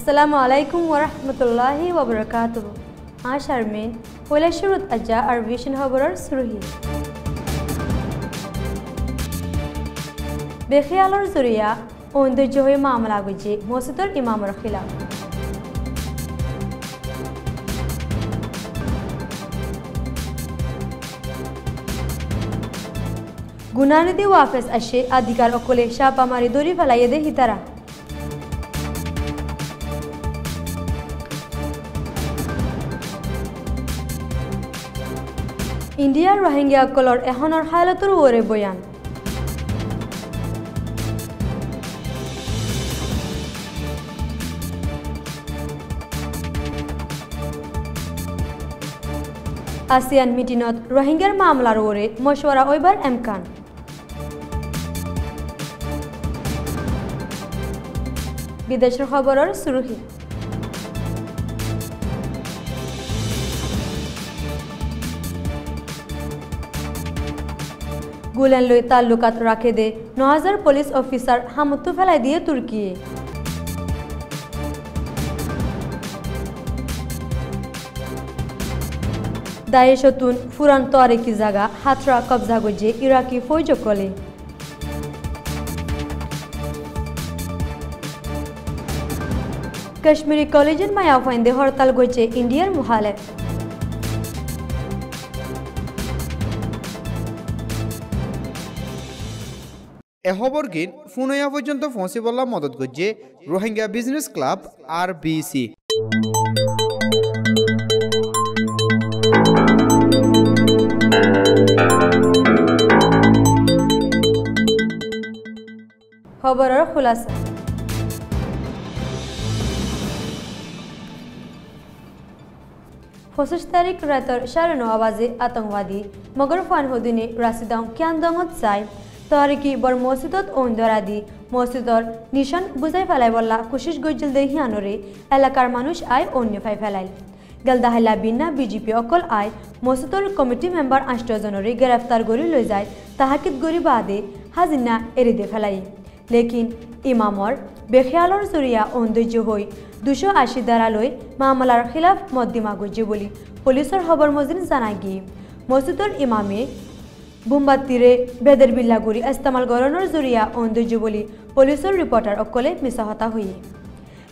Assalamu alaikum warahmatullahi wabarakatuh. आज शर्मीन पहले शुरू अज्जा अरविशन खबरर सुरुही बेख्यालर जुरिया ओंदे जोहे मामला गुजे मस्जिदर इमामर खिलाफ गुनानिदी वाफिस अशे अधिकार अकोले शापामारी दोरी फलाये दे हितारा इंडिया रोहिंग्या कलर एहनर हालतर ओरे बयान आसियान मीटिंगत रोहिंग्यार मामलार ओरे मशवरा ओइबार एमकान विदेशर खबरर सुरुही गुलेन लई ताल्लुकात राखे दे 9000 पुलिस ऑफिसर हामुत्तु फेलाई दिए तुर्की दाएशतुन फुरान तारीखी जागा हाथरा कब्जा गुजे इराकी फौज कोले कश्मीरी कॉलेजन माया फाइंदे हड़ताल गुजे इंडियार मुखालिफ এহবর্গিন ফুনয়া পর্যন্ত পৌঁছিবলা মদত করছে রোহিঙ্গা বিজনেস ক্লাব RBC খবরের খুলাসা फसुश तारीख रातर 9:30 बजे आतंकवादी मगर फानहुद्दीने राशिदां क्यानदंगत जाय तारीखी बर मस्जिदत ओंदरा दी मस्जिदर निशान बुझाई फेलाई बल्ला कोशिश गजल दे हियानरे एलाकार मानुष आय अन्य फाई फेलाइल गलदाहिला बिन्ना बीजेपी अकल आय मस्जिदर कमिटी मेम्बर 8 जनरे गिरफ्तार करि লৈ যায় ताहाकिद गरि बादे हाजिना एरि दे फेलाई लेकिन इमामर बेख्यालर जरिया औंदर्य हई 280 धारा लई मामलार खिलाफ मद्दिमा गुजे बोली पुलिसर खबर मजिन जानाय गई मस्जिदर इमामे बुम्बातीरे बेदर बिल्ला गुरी इस्तेमाल गरनर जरिया औंदर्य बोली पुलिसर रिपोर्टर अकले मिसाहता हुई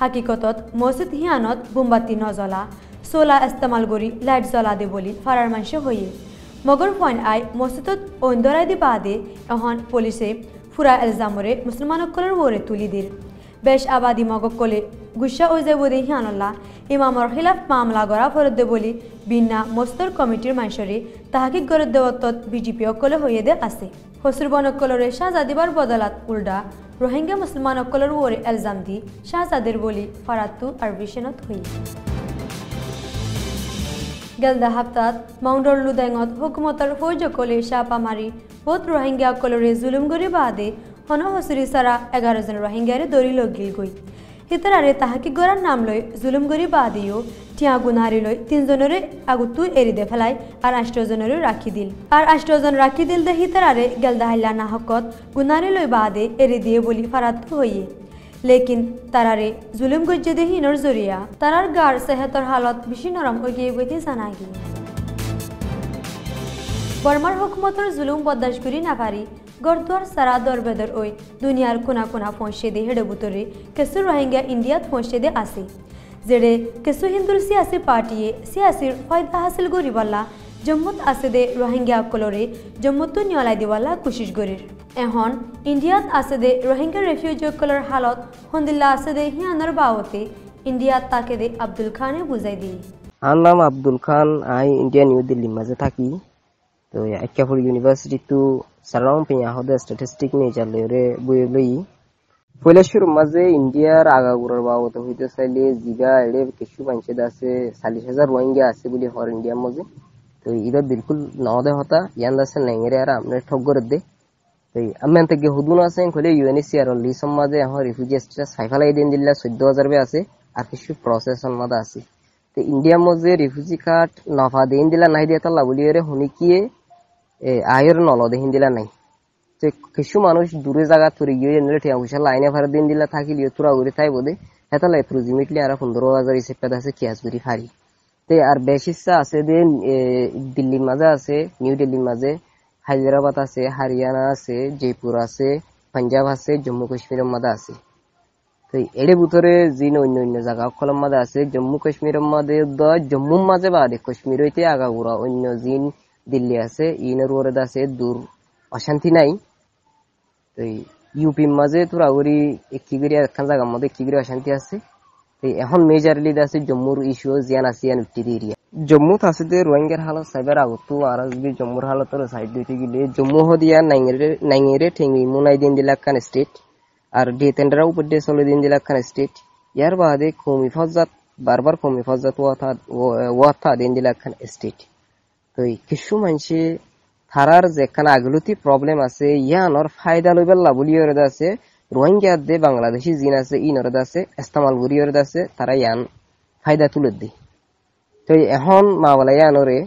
हकीकतत मस्जिद हियानत बुम्बाती नजला सोला इस्तेमाल गरी लाइट जला दे बोली फारार मानसे हुई मगर फाइन आय मस्जिदत औंदराय दे बादे अहन पुलिसे फुरा इल्जामरे मुसलमान अकलर वोरे तुली दिर बेश आबादी मगकले गुस्सा ओजे बोदे हियानल्ला इमामर खिलाफ मामला गरा फरद दे बोली बिन्ना मस्जिदर कमिटिर मानसरे ताहाकिक गरद देवत्तत बीजेपी अकले होये दे आसे हसुरबन अकलरे शाहजादिबार बदलात उल्टा रोहिंग्या मुसलमान अकलर वोरे इल्जाम दी शाहजादेर बोली फारातु आरबिशनत हुई गेलदा हफ्तात माउंडर लुदांगत हुकुमतर फौज अकले शापा मारी बहुत रोहिंग्या अकलरे जुलुम गरि बादे हन हसुरी सारा 11 जन रोहिंग्यारे दरी लगिल गई हितरारे ताहाकिक गरार नाम लई जुलुम गरि बादियो टिया गुनारी लई 3 जनरे आगुतु एरि दे फेलाई और 8 जनरे राखी दिल और 8 जन राखी दिल दे हितरारे गेलदाहिला नाहकत गुनारी लई बादे एरि दिए बोली फरात होइए लेकिन तारारे जुलुम गज्जे दे हिनर जरिया तारार गार सेहतर हालत बेशी नरम होगिए गइते जानागि बर्मार हुकुमतर जुलुम बर्दाश्त करि ना पारी गरद्वार सारा दरबेदर ओई दुनियार कोना कोना पहुंचे दे हेडे बुतरे केसु रोहिंग्या इंडिया पहुंचे दे आसे जेडे केसु हिंदुर सियासी पार्टीए सियासी फायदा हासिल करि बल्ला जम्मुत आसे दे रोहिंग्या कलरे जम्मुत न्यायालय दिवाला कोशिश करिर एहन इंडियात आसे दे रोहिंग्या रेफ्यूजी कलर हालत हंदिल्ला आसे दे हियानर बावते इंडिया ताके दे अब्दुल खाने बुझाई दी आर नाम अब्दुल खान आई इंडिया निउ दिल्ली माजे थाकी तो एक्कापुर यूनिवर्सिटी टू साराउंड पे यहाँ होते स्टैटिस्टिक में चले रे बुए लई पहले शुरू मजे इंडिया आगा गुरर बाव तो हुई तो साले जिगा एडे किशु पंचे दासे 40,000 रोहिंग्या आसे बुली हर इंडिया मजे तो इधर बिल्कुल नौदे होता यांदा से नहीं रे यार हमने ठग कर दे तो अम्मे तक के हुदुना से खोले UNHCR ली समाजे यहाँ रिफ्यूजी स्टेटस फाइफाला दिन दिल्ला 14,000 बे आसे और किशु प्रोसेस मदा आसे तो इंडिया मजे रिफ्यूजी कार्ड नफा दिन दिला नहीं देता ला बुली रे होनी किए आयर नलो दे हिंदिला नहीं तो किशु मानुष दूरे जागा तुरी गिয়ে নেলে ঠিয়া হুশা লাইনে ভাড়া দিন দিলা থাকি লিও তুরা উরে তাই বদে হেতালা এপ্রোজিমেটলি আর 15,000 হিসেবে আছে কিয়াসগুড়ি ফারি তে আর বেশি আছে যে দিল্লির মাঝে আছে, নিউ দিল্লির মাঝে হায়দ্রাবাদ আছে, হারিয়ানা আছে, জয়পুর আছে, পাঞ্জাব আছে, জম্মু কাশ্মীরের মাঝে আছে। তো এর ভিতরে যিন অন্য অন্য জায়গা সকলের মাঝে আছে, জম্মু কাশ্মীরের মাঝে জম্মুর মাঝে বাদে কাশ্মীর হইতে আগাগোড়া অন্য যিন দিল্লি আছে ইনের ওরে আছে দূর অশান্তি নাই। তো ইউপির মাঝে তোরা ওরি একটি একখান জায়গার মধ্যে একটি অশান্তি আছে। এখন মেজারলি আছে জম্মুর ইস্যু জিয়ান আসিয়ান উত্তর এরিয়া জম্মুত আছে যে রোহিঙ্গার হালত সাইবার আগত আর যদি জম্মুর হালতের সাইড দিতে গেলে জম্মু হদিয়া নাইঙেরে ঠেঙ্গি মুনাই দিন দিলা খান স্টেট আর ডেতেন্ডারা উপর দিয়ে চলে দিন দিলা খান স্টেট ইয়ার বাদে কমি ফজাত বারবার কমি ফজাত ওয়াথা দিন দিলা খান স্টেট। তো কিছু মানুষে থারার যেখানে আগলতি প্রবলেম আছে ইয়ানোর ফায়দা লইবার লাভলি আছে রোহিঙ্গা দে বাংলাদেশি জিন আছে ইনরদ আছে ইস্তেমাল গরিয়রদ আছে তারা ইয়ান ফায়দা তুলে দেয়। তো এখন মাওলা ইয়ানরে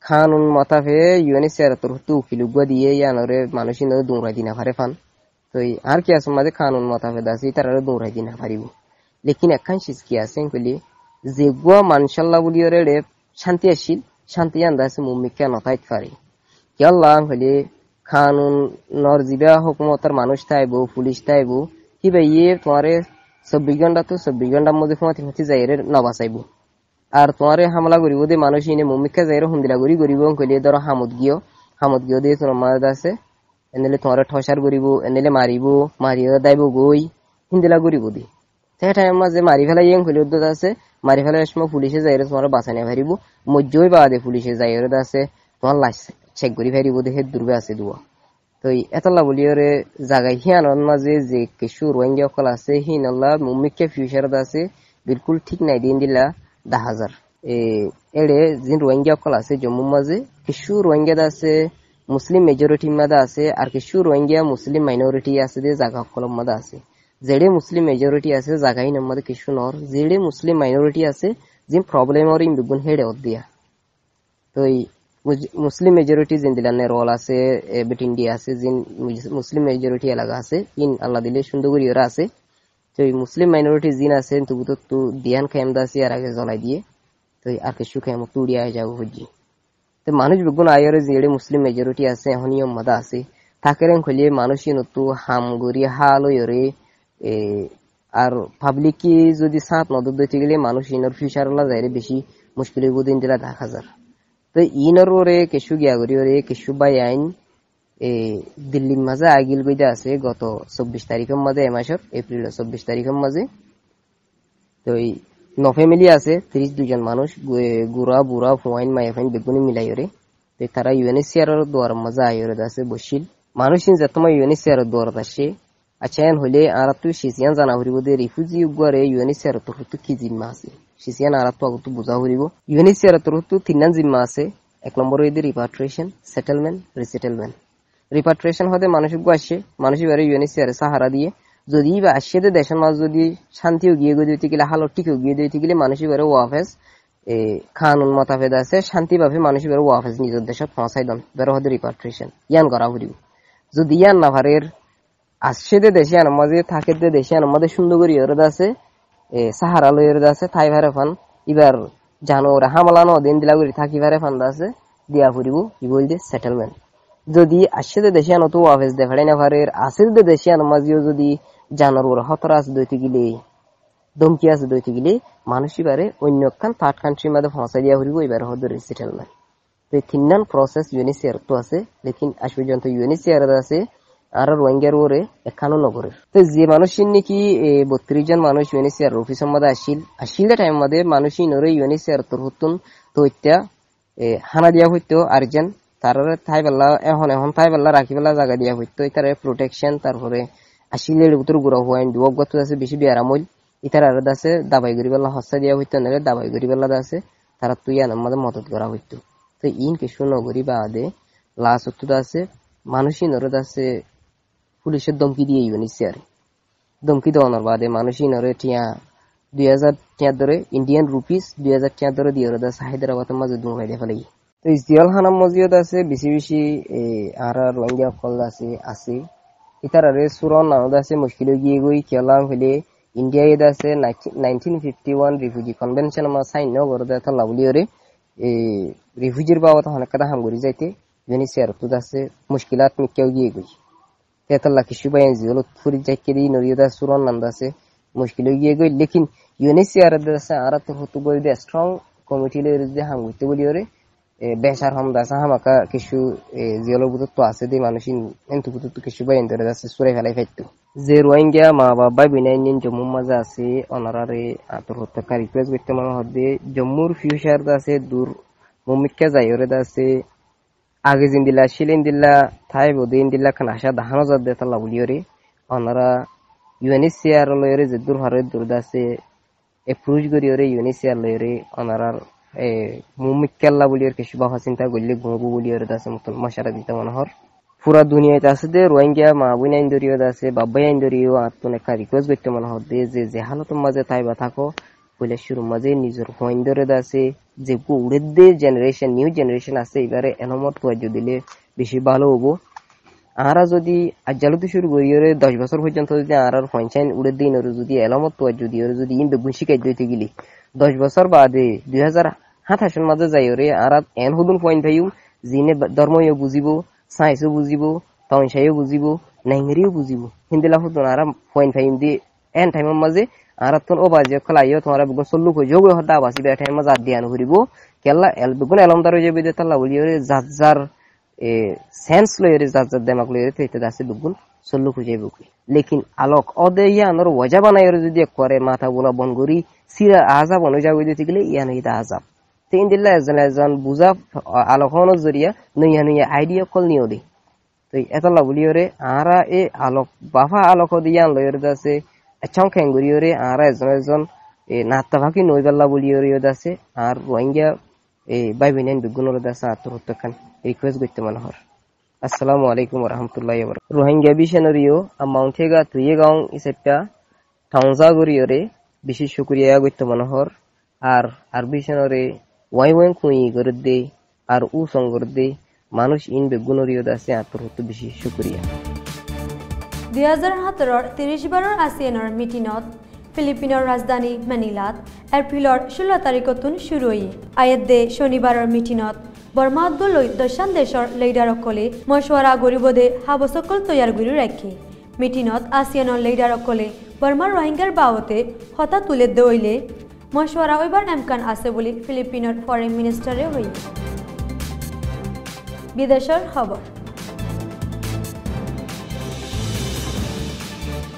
খানুন মতাফে ইউএনএইচসিআর তরফতে উকিলুগুয়া দিয়ে ইয়ানরে মানুষ ইনরে দৌড়াই দিনা পারে ফান। তো আর কি আছে মাঝে কানুন মতাফে আছে তারা দৌড়াই দিনা পারিব। লেকিন একখান শিস কি আছে কইলি যে গুয়া মানশাল্লাহ বলিয়রে শান্তি আসিল শান্তি আন্দা আছে মুমিকা নতাইত পারে কি আল্লাহ হইলে খানুন নর জিবা হুকুমতার মানুষ থাইব পুলিশ থাইব কিবা তোমারে 24 ঘন্টা তো 24 ঘন্টার মধ্যে ফাঁতি যাইরে নবাসাইব আর তোমারে হামলা করিব দে মানুষ ইনে মুমিকা যাইরে হুন্দিলা করিব কইলে ধরো হামদ গিয়ে দিয়ে তোমার মাঝে আছে এনেলে তোমারে ঠসার করিব এনেলে মারিব মারিও দাইব গই হিন্দিলা করিব দি সেই টাইম মাঝে মারি ফেলা ইয়ে কইলে উদ্যোগ আছে মারি ফেলার সময় পুলিশে যাইরে তোমার বাঁচানি ফারিব মজ্জই বাদে পুলিশে যাইরে আছে তোমার লাশ চেক করি ফারিব দেখে দুর্বে আছে দুয়া। তো এতলা বলিওরে জায়গায় হিয়ানোর মাঝে যে কিছু রোহিঙ্গা অকল আছে হিনল্লা মুমিকে ফিউচারত আছে বিলকুল ঠিক নাই দিন দিলা 10,000 এড়ে যে রোহিঙ্গা অকল আছে জম্মুর মাঝে কিছু রোহিঙ্গা আছে মুসলিম মেজরিটির মাঝে আছে আর কিছু রোহিঙ্গা মুসলিম মাইনরিটি আছে যে জায়গা অকলের মাঝে আছে যেড়ে মুসলিম মেজরিটি আছে জায়গায় মধ্যে কিছু নর যেড়ে মুসলিম মাইনরিটি আছে যে প্রবলেম ওর ইমদুগুন হেডে দিয়া। তো মুসলিম মেজরিটি জিন দিলানে রোল আছে বেট ইন্ডিয়া আছে জিন মুসলিম মেজরিটি এলাকা আছে ইন আল্লাহ দিলে সুন্দর করে ওরা আছে। তো মুসলিম মাইনরিটি জিন আছে তবু তো দিয়ান খাইম দাসি আর আগে জ্বলাই দিয়ে তো আর কিছু খাইম তুড়িয়া যাবো বুঝি। তো মানুষ বেগুন আয়রে যে মুসলিম মেজরিটি আছে এখন নিয়ম মাদা আছে থাকেন খুলিয়ে মানুষই নতু হাম গড়ি হাল ওরে আর পাবলিক যদি সাত নজর দিতে গেলে মানুষ ইনর ফিউচার যাইরে বেশি মুশকিল হইব দিন দিলা 10,000। তো ইনর ওরে কিছু গিয়া করি ওরে কিছু বাই আইন দিল্লির মাঝে আগিল গইতে আছে গত 24 তারিখের মাঝে এ মাসের এপ্রিল 24 তারিখের মাঝে। তো ন ফ্যামিলি আছে 32 জন মানুষ গুড়া বুড়া ফুয়াইন মাইফাইন বেগুনি মিলাই ওরে তো তারা ইউএনএইচসিআর এর দোয়ার মাঝে আইরে আছে বসিল মানুষ যে তোমার ইউএনএইচসিআর এর দোয়ার আসে। আচ্ছা এন হইলে আর তুই সিসিয়ান জানা হরিব দে রিফিউজি উগারে ইউএনএইচসিআর এর তরফ কি জিম্মা আছে সিসিয়ান আর তো আগত বুঝা হরিব ইউএনএইচসিআর এর তরফ তিনজন জিম্মা আছে। এক নম্বর হইতে রিপাট্রিয়েশন সেটেলমেন্ট রিসেটেলমেন্ট। রিপাট্রিয়েশন হতে মানুষ আসে মানুষ এবারে ইউএনএইচসিআর সাহারা দিয়ে যদি বা আসে দেশের মাঝে যদি শান্তিও গিয়ে দিতে গেলে হালত টিকেও গিয়ে দিতে গেলে মানুষ এবারে ওয়াফেজ খানুন মতাফেদ আছে শান্তিভাবে মানুষ এবারে ওয়াফেজ নিজের দেশত পৌঁছাই দেন এবারে হতে রিপাট্রিয়েশন ইয়ান করা হরিব। যদি ইয়ান না ভারের আসছে দে দেশে আনার মাঝে থাকে দে দেশে আনার মাঝে সুন্দর করে ইয়রদ আছে সাহারা লইয়রদ আছে থাই ভারে ফান এবার জানো ওরা হামলা ন দিন দিলা করে থাকি ভারে ফান্দা আছে দিয়া ফুরিব ই বল দে সেটেলমেন্ট। যদি আসছে দে দেশে আনো তো অফিস দে ভাড়াই না ভারের আসে দে দেশে আনার মাঝেও যদি জানোর ওরা হতরা আছে দইতে গেলে ধমকি আছে দইতে গেলে মানুষ এবারে অন্য একখান থার্ড কান্ট্রির মধ্যে পৌঁছাই দিয়া ফুরিব এবার হতে রিসেটেলমেন্ট। তো এই তিনজন প্রসেস ইউএনএইচসিআর তো আছে লেকিন আজ পর্যন্ত ইউএনএইচসিআর আছে আর রোহিঙ্গার ওরে এখানো নগরের। তো যে মানুষের নাকি 32 জন মানুষ ইউএনএইচসিআর অফিসের মধ্যে আসিল টাইম মধ্যে মানুষ ইনরে ইউএনএইচসিআর তরফতুন তো ইত্যা হানা দিয়া হইতো আর্জেন তারপরে থাই বেলা এখন থাই বেলা রাখি বেলা জায়গা দিয়া হইতো তার প্রোটেকশন তারপরে আসিলের উত্তর গুড়া হওয়াইন দুগত আছে বেশি বিয়ারামল ইতার আর আছে দাবাই গরি বেলা হস্তা দিয়া হইতো নালে দাবাই গরি বেলা আছে তারা তুই আনার মধ্যে মদত করা হইতো। তো ইন কিছু নগরী বাদে লাশ উত্তর আছে মানুষই নরদ আছে পুলিশের ধমকি দিয়ে ইউএনএইচসিআর ধমকি দেওয়ানোর বাদে মানুষই নরে টিয়া 2000 টিয়া ধরে ইন্ডিয়ান রুপিস 2000 টিয়া ধরে দিয়ে ওরা হায়দ্রাবাদের মাঝে দুমাই দিয়ে ফেলাই। তো জিয়াল হানাম মসজিদ আছে বেশি আর রোহিঙ্গা কল আছে ইতার আরে সুরন নানদ আছে মুশকিল গিয়ে গই খেলাম হইলে ইন্ডিয়া এদা আছে 1951 রিফিউজি কনভেনশন মা সাইন ন গরদা তলা বলিওরে এই রিফিউজির বাবদ অনেক কথা হাম করি যাইতে ইউনিসিয়ার তো আছে মুশকিলাত মিকেও গিয়ে গই তেতলা কিছু বাইন জিওলো ফুরি যাইকে দি নরিয়দা সুরন নান্দ আছে মুশকিল গিয়ে গই লেকিন ইউনিসিয়ার আছে আর তো হতো বলি দে স্ট্রং কমিটি লে যে হাম করতে বলিওরে বেশার হামদা সাহামাকা কিছু জিওলো বুত তো আছে দে মানুষিন এন্টু বুত তো কিছু বাইন ধরে আছে সুরে ফেলাই ফাইতো যে রোহিঙ্গা মা বাবা বিনাইনিন জম্মু মাঝে আছে অনারারে আত্মহত্যা রিকোয়েস্ট করতে মনে হচ্ছে জম্মুর ফিউচার আছে দূর মুমিক্কা যাইরে আছে আগে জিন্দিলা শিলিন দিল্লা থাই বদিন দিল্লা খান আশা দাহানো যাদ দে তালা বলিওরে অনারা ইউএনএইচসিআর লয়রে যে দূর হারে দূর আছে এপ্রুজ করিওরে ইউএনএইচসিআর লয়রে অনারার মুমিক্কাল্লা বলিওর কিছু বাবা চিন্তা করলে ঘুমবু বলিওরে আছে মতন মশারা দিতে মনে হর পুরা দুনিয়াতে আছে দে রোহিঙ্গা মা বুইন আইন দরিও আছে বাবাই আইন দরিও আত্মনে একটা রিকোয়েস্ট করতে মনে হচ্ছে যে হালতের মাঝে তাইবা থাকো বলে শুরু মাঝে নিজের হইন দরে আছে যে উড়ে দে জেনারেশন নিউ জেনারেশন আছে এবারে এনমত তোয়াজ্য দিলে বেশি ভালো হবো আরা যদি আজ্জালতে শুরু করিওরে 10 বছর পর্যন্ত যদি আর হইনচাইন উড়ে দিন ওর যদি এলমত তোয়াজ্য দিও যদি ইন বেগুন শিকাই দিতে গেলি 10 বছর বাদে 2027 মাঝে যাইওরে আর এন হুদুন পয়েন্ট ভাইউ জিনে ধর্মও বুঝিবো সাইন্সও বুঝিব তনসাইও বুঝিব নাইংরিও বুঝিব হিন্দিলা হুতুন আর পয়েন্ট ফাইম দি এন টাইমের মাঝে আর তন ও বাজে খলাইও তোমার বেগুন সল্লু কই যোগ হদা বাসি বে টাইম মাঝে আদিয়ান করিব কেলা এল বেগুন এলমদার হয়ে যাবে তাল্লা বলিওরে জাজ্জার সেন্স লয়রে জাজ্জার দেমাক লয়রে তেতে দাসে বেগুন সল্লু কই যাইব কই লেকিন আলোক অদে ইয়ানর ওজা বানাইরে যদি করে মাথা বলা বন করি সিরা আযাব বনে যাবে দিতে গেলে ইয়ান ইদা আযাব তিন দিল্লা এজন বুঝা আলোকনের জরিয়া নইয়া নইয়া আইডিয়া কল নিও দে তো এতলা বলিওরে আরা এ আলোক বাফা আলোক দিয়ান লয়রে দাসে আচ্ছাং খেঙ্গুরিওরে আরা এজন নাত্তা ভাকি নইবাল্লা বলিওরে দাসে আর রোহিঙ্গা বাই বিনেন বিগুনর দাসে আত্মহত্যা খান রিকোয়েস্ট করতে মনে হর আসসালামু আলাইকুম ওয়া রাহমাতুল্লাহি ওয়া বারাকাতুহু রোহিঙ্গা বিশনরিও আমাউন্টেগা তুইয়ে গাঁও ইসেপটা ঠাউজা গরিওরে বিশেষ শুকরিয়া করতে মনে হর আর বিশনরে ওয়াই খুঁই করে দে আর উ সঙ্গর দে মানুষ ইন বেগুনরিও দাসে আত্মহত্যা বেশি শুকরিয়া 2017 30 বাৰৰ আসিয়ানৰ মিটিনত ফিলিপিনৰ ৰাজধানী মেনিলাত এপ্ৰিলৰ 16 তাৰিখতোন শুরু হৈ আয়াত দে শনিবাৰৰ মিটিনত বৰ্মাত লৈ দশান দেশৰ লিডাৰসকলে মশৱৰা কৰিব দে হাবসকল তৈয়াৰ কৰি ৰাখে মিটিনত আসিয়ানৰ লিডাৰসকলে বৰ্মাৰ রোহিঙ্গাৰ বাবতে হতা তুলে দইলে মশওয়ারা ওইবার এমকান আছে বলে ফিলিপিনের ফরেন মিনিস্টারে হই বিদেশের খবর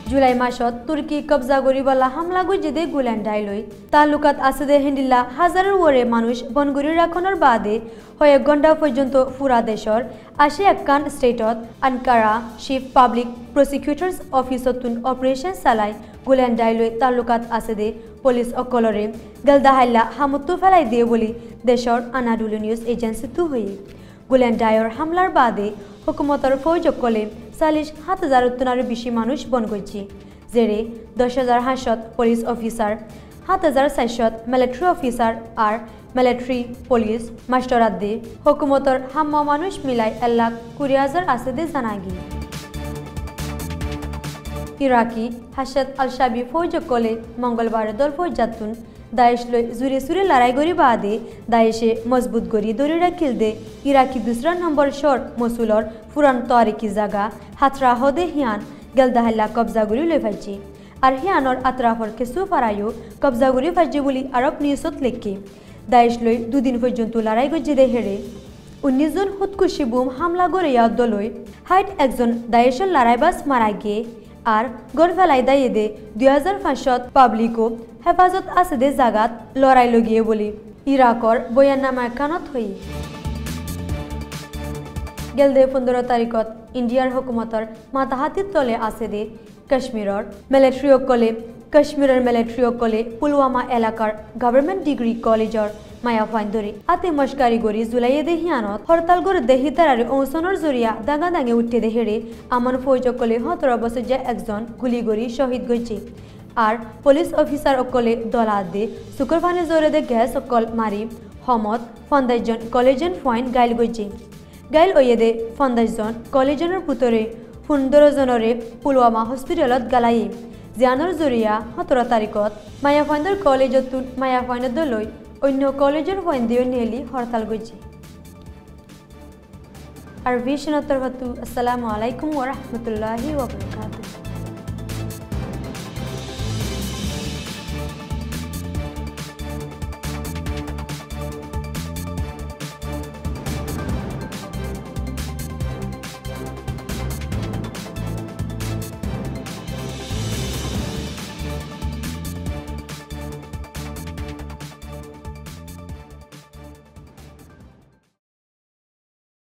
জুলাই মাসত তুর্কি কবজা করিবলা হামলা গুজিদে গুলেন্ডাই লই তালুকাত আছে দে হিন্দিল্লা হাজারের ওরে মানুষ বনগুড়ি রাখনের বাদে হয়ে ঘণ্টা পর্যন্ত পুরা দেশর 81 স্টেটত আনকারা চিফ পাবলিক প্রসিকিউটর্স অফিসতুন অপারেশন চালাই গুলেন্ডাই লই তালুকাত আছে দে পুলিশ অকলরে গলদাহাইলা হামুতু ফেলাই দিয়ে বলি দেশর আনাডুলু নিউজ এজেন্সি তু হই গুলেন্ডাইর হামলার বাদে হুকুমতর ফৌজ অকলে 47,000 বেশি মানুষ বন করছে যেরে 10,500 পুলিশ অফিসার 7,400 মিলিটারি অফিসার আর মিলিটারি পুলিশ মাস্টারাত দে হুকুমতর হাম্মা মানুষ মিলাই 1,20,000 আছে দে জানাগি ইরাকি হাশদ আল-শাবি ফৌজ অকলে মঙ্গলবার দল ফৌজ জাতুন দায়েশ লই জুরে সুরে লড়াই করি বাদে দায়েশে মজবুত করি দরি রাখিল দে ইরাকি দুসরা নম্বর শহর মসুলর পুরান তারিখি জায়গা হাতরা হদে হিয়ান গলদাহাল্লা কবজা করি লই ফাইছি আর হিয়ানর আতরাফর কিছু ফারাইও কবজা করি ফাইছি বলি আরব নিউজত লেখে দায়েশ লই দুদিন পর্যন্ত লড়াই করছে দে হেরে 19 জন খুদকুশি বুম হামলা করে ইয়াদ দলই হাইট একজন দায়েশের লড়াইবাস মারা গিয়ে আর গড় ফেলাই দাইয়ে দে 2500 পাবলিকও হেফাজত আছে দে জাগাত লড়াই লগিয়ে বলি ইরাকর বয়াননামা কানত হই গেল দে 15 তারিখত ইন্ডিয়ার হুকুমতর মাতাহাতির তলে আছে দে কাশ্মীরর মিলিটারি অকলে কাশ্মীরের মিলিটারি অকলে পুলওয়ামা এলাকার গভর্নমেন্ট ডিগ্রি কলেজর মায়া ফাইন্দরি আতে মস্কারি গরি জুলাইয়ে দে হিয়ানত হরতাল গরে দেহি তারারে ঔসনর জরিয়া দাঙ্গা দাঙ্গে উঠতে দে হেরে আমন ফৌজ অকলে 17 বছর যে একজন গুলি গরি শহীদ গইছে আর পুলিশ অফিসার অকলে দলাত দে শুক্রবারে জোরে দে গ্যাস অকল মারি হমত 50 জন কলেজন পয়েন্ট গাইল গইছে গাইল ওয়ে দে 50 জন কলেজনের পুতরে 15 জনরে পুলওয়ামা হসপিটালত গালাই জিয়ানৰ জৰিয়া 17 তাৰিখত মায়া ফাইণ্ডৰ কলেজত মায়া ফাইণ্ডত লৈ অন্য কলেজৰ ফাইণ্ডিও নেলি হৰতাল গৈছে আর ভিশনতর হতু আসসালামু আলাইকুম ওয়া রাহমাতুল্লাহি ওয়া বারাকাতুহু।